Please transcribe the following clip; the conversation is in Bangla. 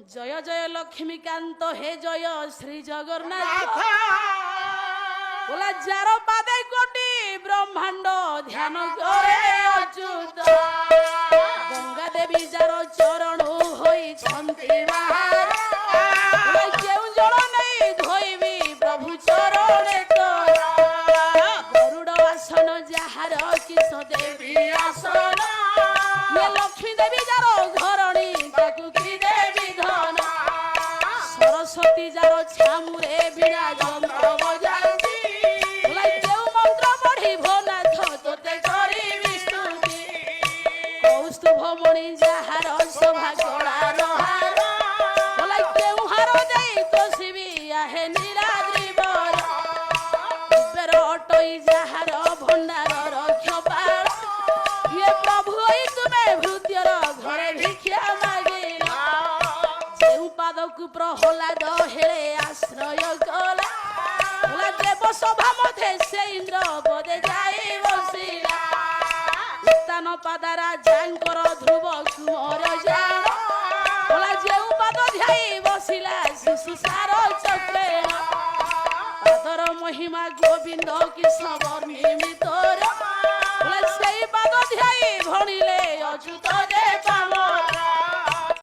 জয় জয় লক্ষ্মীকান্ত হে জয় শ্রী জগন্নাথ বলা যার পাদে কোটি ব্রহ্মাণ্ড ধ্যান করে অচ্যুত গঙ্গা দেবী যার চরণ হইছন্তি মাহার কেউ জল নেই ধইবি প্রভু চরণে গরুড় আসন যাহার কিশ দেবী আসন লক্ষ্মী দেবী যার ঘরণী তাকু কি দেবী ধন সরস্বতী যার ছামুরে বিরাজ বজান্তি কেউ মন্ত্র পড়িব নাথ তোতে করিবি স্তুতি কৌস্তুভমণি যাহার শোভা গড়ার হার বলাই কেউ হার দেই তোষিবি আহে নীলাদ্রি বর কুবের অটই যাহার ভণ্ডার রক্ষ পাল ইয়ে প্রভু এই তুমে ভৃত্যর ঘরে ভিক্ষা মাগিল যেউ পাদকু প্রহ্লাদ হেলে আশ্রয় কলা বলা দেব সভা মধ্যে সে ইন্দ্র পদে যাই বসিলা উত্তান পাদারা যাঙ্কর ধ্রুব কুমর জান বলা যেউ পাদ ধ্যাই বসিলা শিশু সার চক্রে পাদর মহিমা গোবিন্দ কৃষ্ণ বর্ণী